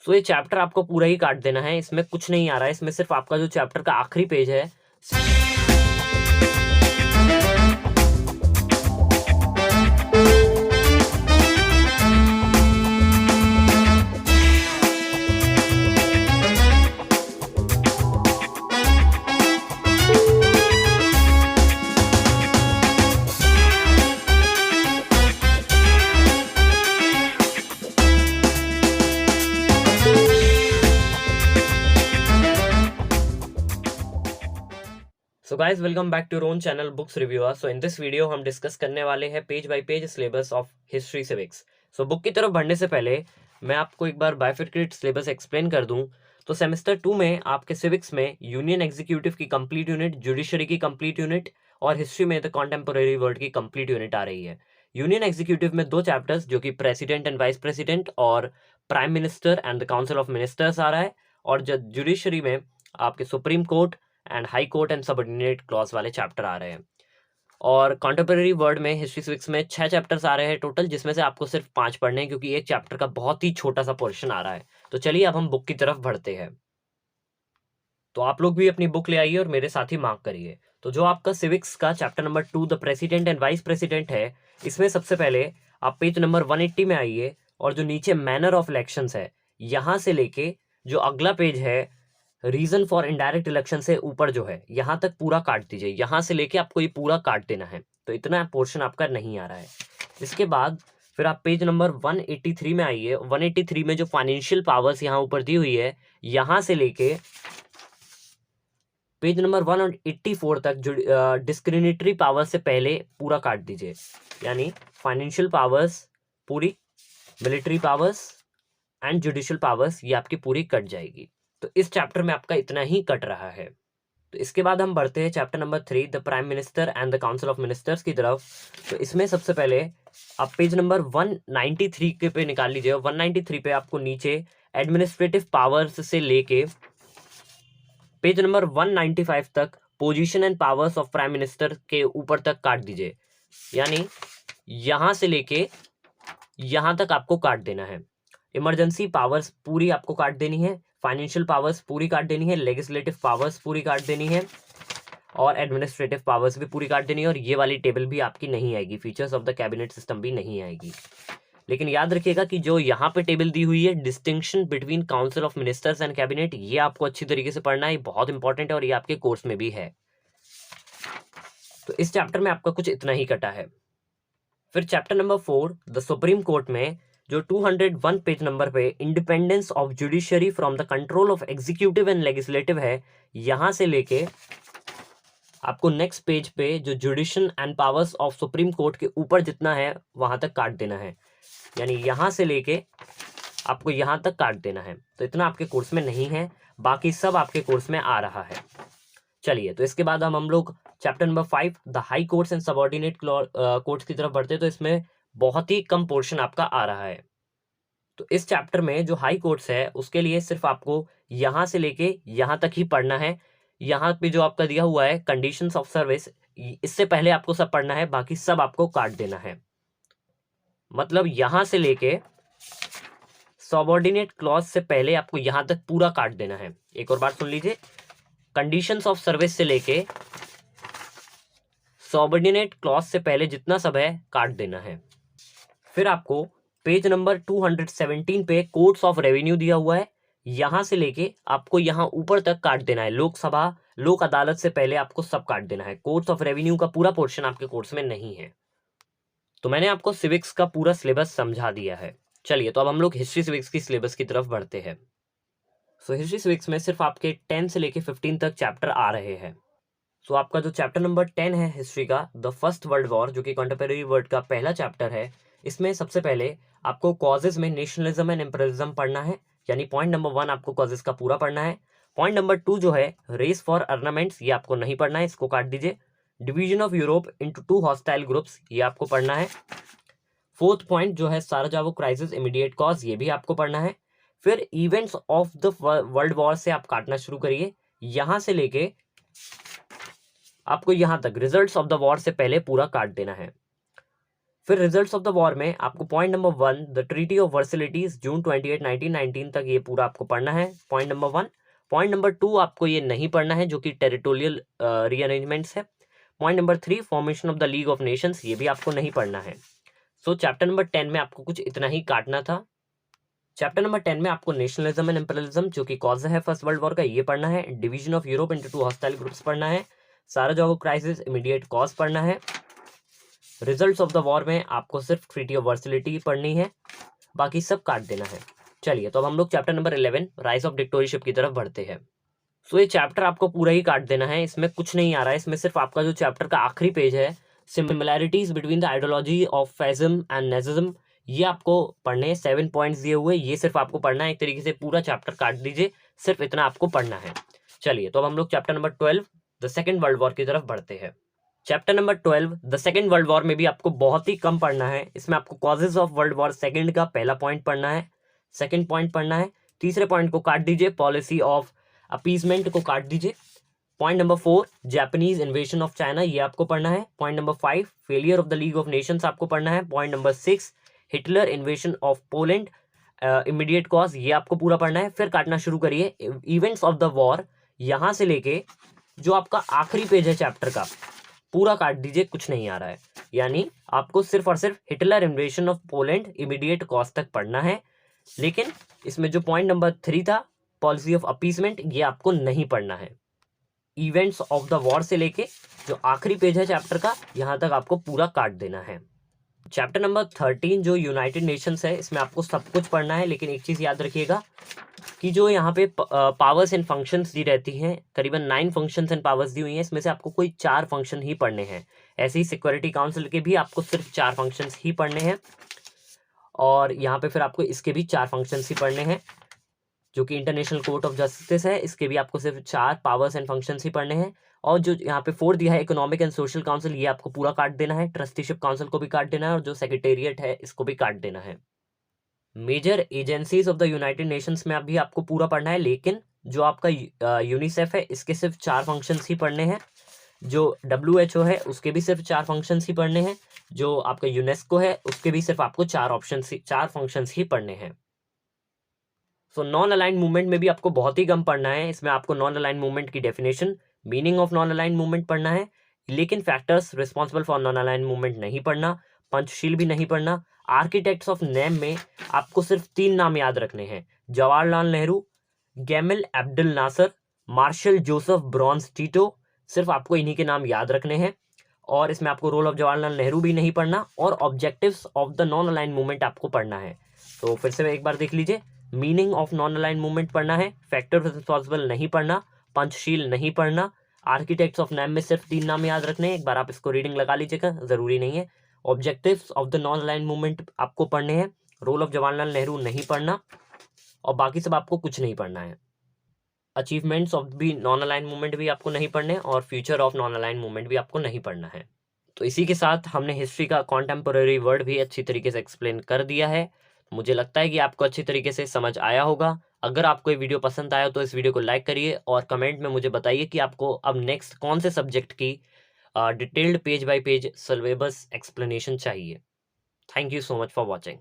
सो ये चैप्टर आपको पूरा ही काट देना है, इसमें कुछ नहीं आ रहा है, इसमें सिर्फ आपका जो चैप्टर का आखिरी पेज है so guys welcome back to your own channel books reviewer. So in this video हम डिस्कस करने वाले हैं page by page syllabus of history civics. So book की तरफ बढ़ने से पहले मैं आपको एक बार बाइफरकेट सिलेबस एक्सप्लेन कर दूं। तो सेमेस्टर 2 में आपके सिविक्स में यूनियन एग्जीक्यूटिव की कंप्लीट यूनिट, जुडिशरी की कंप्लीट यूनिट और हिस्ट्री में द कॉन्टेम्पोरेरी वर्ल्ड की कंप्लीट यूनिट आ रही है। यूनियन एग्जीक्यूटिव में 2 चैप्टर्स जो कि प्रेसिडेंट एंड वाइस प्रेसिडेंट और prime minister and the council of ministers आ रहा है, और जुडिशरी में आपके supreme court and high court and subordinate courts वाले चैप्टर आ रहे हैं। और कॉन्टेम्परेरी वर्ल्ड में हिस्ट्री सिविक्स में 6 चैप्टर्स आ रहे हैं टोटल, जिसमें से आपको सिर्फ 5 पढ़ने हैं क्योंकि एक चैप्टर का बहुत ही छोटा सा पोर्शन आ रहा है। तो चलिए अब हम बुक की तरफ बढ़ते हैं। तो आप लोग भी अपनी बुक ले आइए और मेरे साथ ही मार्क करिए। तो जो आपका सिविक्स का chapter number 2 the president and vice president है, इसमें सबसे पहले आप पेज नंबर 180 में आइए और जो नीचे मैनर ऑफ इलेक्शंस है, यहाँ से लेके जो अगला पेज है रीजन फॉर इनडायरेक्ट इलेक्शन से ऊपर जो है यहाँ तक पूरा काट दीजिए। यहाँ से लेके आपको ये पूरा काट देना है, तो इतना पोर्शन आपका नहीं आ रहा है। इसके बाद फिर आप पेज नंबर 183 में आइए। 183 में जो फाइनेंशियल पावर्स यहाँ ऊपर दी हुई है, यहाँ से लेके पेज नंबर 184 तक जो डिस्क्रिमिनेटरी पावर से पहले पूरा काट दीजिए। यानी फाइनेंशियल पावर्स पूरी, military powers and judicial powers ये आपकी पूरी कट जाएगी। तो इस चैप्टर में आपका इतना ही कट रहा है। तो इसके बाद हम बढ़ते हैं chapter number 3 the prime minister and the council of ministers की तरफ। तो इसमें सबसे पहले आप पेज नंबर 193 के पे निकाल लीजिए। 193 पे आपको नीचे एडमिनिस्ट्रेटिव पावर्स से लेके पेज नंबर 195 तक position and powers of prime minister के ऊपर तक काट दीजिए। यानी यहां से लेके यहां तक आपको काट देना है। इमरजेंसी पावर्स पूरी आपको काट देनी है, फाइनेंशियल पावर्स पूरी काट देनी है, लेजिस्लेटिव पावर्स पूरी काट देनी है और एडमिनिस्ट्रेटिव पावर्स भी पूरी काट देनी है। और ये वाली टेबल भी आपकी नहीं आएगी, features of the cabinet system भी नहीं आएगी। लेकिन याद रखिएगा कि जो यहाँ पे टेबल दी हुई है distinction between council of ministers and cabinet, ये आपको अच्छी तरीके से पढ़ना है, बहुत इंपॉर्टेंट है और ये आपके कोर्स में भी है। तो इस चैप्टर में आपका कुछ इतना ही कटा है। फिर chapter number 4 the supreme court में जो 201 पेज नंबर पे independence of judiciary from the control of executive and legislative है, यहां से लेके आपको नेक्स्ट पेज पे जो jurisdiction and powers of supreme court के ऊपर जितना है वहां तक काट देना है। यानी यहां से लेके आपको यहां तक काट देना है। तो इतना आपके कोर्स में नहीं है, बाकी सब आपके कोर्स में आ रहा है। चलिए, तो इसके बाद हम लोग chapter number 5 the high courts and subordinate courts की तरफ बढ़ते हैं। तो इसमें बहुत ही कम पोर्शन आपका आ रहा है। तो इस चैप्टर में जो हाई कोर्ट्स है उसके लिए सिर्फ आपको यहां से लेके यहां तक ही पढ़ना है। यहाँ पे जो आपका दिया हुआ है कंडीशंस ऑफ सर्विस, इससे पहले आपको सब पढ़ना है, बाकी सब आपको काट देना है। मतलब यहां से लेके सबऑर्डिनेट क्लॉज से पहले आपको यहां तक पूरा काट देना है। एक और बार सुन लीजिए, कंडीशंस ऑफ सर्विस से लेके सबऑर्डिनेट क्लॉज से पहले जितना सब है काट देना है। फिर आपको पेज नंबर 217 पे कोर्ट्स ऑफ रेवेन्यू दिया हुआ है, यहां से लेके आपको यहां ऊपर तक काट देना है। लोकसभा लोक अदालत से पहले आपको सब काट देना है। कोर्ट्स ऑफ रेवेन्यू का पूरा पोर्शन आपके कोर्स में नहीं है। तो मैंने आपको सिविक्स का पूरा सिलेबस समझा दिया है। चलिए, तो अब हम लोग हिस्ट्री सिविक्स की सिलेबस की तरफ बढ़ते हैं। सो हिस्ट्री सिविक्स में सिर्फ आपके 10 से लेके 15 तक चैप्टर आ रहे हैं। सो आपका जो चैप्टर नंबर 10 है हिस्ट्री का, द फर्स्ट वर्ल्ड वॉर, जो कि कंटेम्परेरी वर्ल्ड का पहला चैप्टर है, इसमें सबसे पहले आपको कॉजेज में नेशनलिज्म एंड इम्पीरियलिज्म पढ़ना है। यानी पॉइंट नंबर 1 आपको कॉजेज का पूरा पढ़ना है। पॉइंट नंबर 2 जो है रेस फॉर अर्नामेंट्स, ये आपको नहीं पढ़ना है, इसको काट दीजिए। Division of Europe into 2 hostile groups, ये आपको पढ़ना है। 4th पॉइंट जो है साराजावो क्राइसिस इमीडिएट कॉज, ये भी आपको पढ़ना है। फिर events of the world war से आप काटना शुरू करिए, यहां से लेके आपको यहां तक रिजल्ट्स ऑफ द वॉर से पहले पूरा काट देना है। फिर रिजल्ट्स ऑफ द वॉर में आपको point number 1 the treaty of Versailles June 28 1919 तक ये पूरा आपको पढ़ना है, पॉइंट नंबर 1। पॉइंट नंबर 2 आपको ये नहीं पढ़ना है जो कि टेरिटोरियल रीअरेंजमेंट्स है। Point number 3 formation of the league of Nations, ये भी आपको नहीं पढ़ना है। सो चैप्टर नंबर 10 में आपको कुछ इतना ही काटना था। चैप्टर नंबर 10 में आपको नेशनलिज्म एंड इंपीरियलिज्म जो कि कॉज है फर्स्ट वर्ल्ड वॉर का, ये पढ़ना है। Division of Europe into 2 hostile groups पढ़ना है। साराजेवो क्राइसिस इमीडिएट कॉज पढ़ना है। रिजल्ट्स ऑफ द वॉर में आपको सिर्फ ट्रीटी ऑफ वर्सिलिटी पढ़नी है, बाकी सब काट देना है। चलिए तो अब हम लोग chapter number 11 rise of dictatorship की तरफ बढ़ते हैं। सो ये चैप्टर आपको पूरा ही काट देना है, इसमें कुछ नहीं आ रहा है। इसमें सिर्फ आपका जो चैप्टर का आखिरी पेज है, similarities between the ideology of fascism and Nazism, ये आपको पढ़ने 7 पॉइंट्स दिए हुए, ये सिर्फ आपको पढ़ना है। एक तरीके से पूरा चैप्टर काट दीजिए, सिर्फ इतना आपको पढ़ना है। चलिए तो अब हम लोग chapter number 12 the second world war की तरफ बढ़ते हैं। Chapter number 12 the second world war में भी आपको बहुत ही कम पढ़ना है। इसमें आपको causes of world war second का पहला पॉइंट पढ़ना है, सेकेंड पॉइंट पढ़ना है। तीसरे पॉइंट को काट दीजिए, पॉलिसी ऑफ अपीजमेंट को काट दीजिए। Point number 4 Japanese इन्वेशन of China, ये आपको पढ़ना है। Point number 5 failure of the league of Nations आपको पढ़ना है। Point number 6 Hitler इन्वेशन of Poland immediate cause, ये आपको पूरा पढ़ना है। फिर काटना शुरू करिए इवेंट्स ऑफ द वॉर, यहां से लेके जो आपका आखिरी पेज है चैप्टर का पूरा काट दीजिए, कुछ नहीं आ रहा है। यानी आपको सिर्फ और सिर्फ Hitler इन्वेशन of Poland immediate cause तक पढ़ना है। लेकिन इसमें जो पॉइंट नंबर 3 था पॉलिसी ऑफ अपीसमेंट, ये आपको नहीं पढ़ना है। इवेंट्स ऑफ द वॉर से लेके जो आखिरी पेज है चैप्टर का, यहां तक आपको पूरा काट देना है। चैप्टर नंबर 13 जो यूनाइटेड नेशंस है, इसमें आपको सब कुछ पढ़ना है। लेकिन एक चीज याद रखिएगा कि जो यहाँ पे पावर्स एंड फंक्शंस दी रहती हैं, करीबन 9 फंक्शंस एंड पावर्स दी हुई हैं, इसमें से आपको कोई 4 फंक्शन ही पढ़ने हैं। ऐसे ही सिक्योरिटी काउंसिल के भी आपको सिर्फ 4 फंक्शंस ही पढ़ने हैं, और यहाँ पे फिर आपको इसके भी 4 फंक्शंस ही पढ़ने हैं। जो कि इंटरनेशनल कोर्ट ऑफ जस्टिस है, इसके भी आपको सिर्फ 4 पावर्स एंड फंक्शंस ही पढ़ने हैं। और जो यहाँ पे 4 दिया है इकोनॉमिक एंड सोशल काउंसिल, ये आपको पूरा काट देना है। ट्रस्टीशिप काउंसिल को भी काट देना है, और जो सेक्रेटेरिएट है इसको भी काट देना है। Major agencies of the United Nations में अभी आपको पूरा पढ़ना है। लेकिन जो आपका यूनिसेफ है, इसके सिर्फ 4 फंक्शंस ही पढ़ने हैं। जो WHO है, उसके भी सिर्फ 4 फंक्शंस ही पढ़ने हैं। जो आपका यूनेस्को है, उसके भी सिर्फ आपको 4 फंक्शंस ही पढ़ने हैं। सो नॉन अलाइंड मूवमेंट में भी आपको बहुत ही कम पढ़ना है। इसमें आपको नॉन अलाइंड मूवमेंट की definition, meaning of non aligned movement पढ़ना है। लेकिन factors responsible for non aligned movement नहीं पढ़ना, पंचशील भी नहीं पढ़ना। आर्किटेक्ट्स ऑफ नेम में आपको सिर्फ 3 नाम याद रखने हैं, जवाहरलाल नेहरू, गैमल अब्दुल नासर, मार्शल जोसेफ ब्रॉन्स टीटो। सिर्फ आपको इन्हीं के नाम याद रखने हैं। और इसमें आपको रोल ऑफ जवाहरलाल नेहरू भी नहीं पढ़ना, और objectives of the non aligned movement आपको पढ़ना है। तो फिर से एक बार देख लीजिए, meaning of non aligned movement पढ़ना है, फैक्टर रिस्पॉन्सिबल नहीं पढ़ना, पंचशील नहीं पढ़ना, आर्किटेक्ट्स ऑफ नेम में सिर्फ 3 नाम याद रखने हैं। एक बार आप इसको रीडिंग लगा लीजिएगा, जरूरी नहीं है। Objectives of the non aligned movement आपको पढ़ने हैं, रोल ऑफ जवाहरलाल नेहरू नहीं पढ़ना, और बाकी सब आपको कुछ नहीं पढ़ना है। अचीवमेंट्स ऑफ भी नॉन अलाइंड मूवमेंट भी आपको नहीं पढ़ने, और future of non aligned movement भी आपको नहीं पढ़ना है। तो इसी के साथ हमने हिस्ट्री का कॉन्टेम्पोरेरी वर्ड भी अच्छी तरीके से एक्सप्लेन कर दिया है। मुझे लगता है कि आपको अच्छी तरीके से समझ आया होगा। अगर आपको ये वीडियो पसंद आया तो इस वीडियो को लाइक करिए, और कमेंट में मुझे बताइए कि आपको अब नेक्स्ट कौन से सब्जेक्ट की detailed page by page syllabus explanation चाहिए। Thank you so much for watching.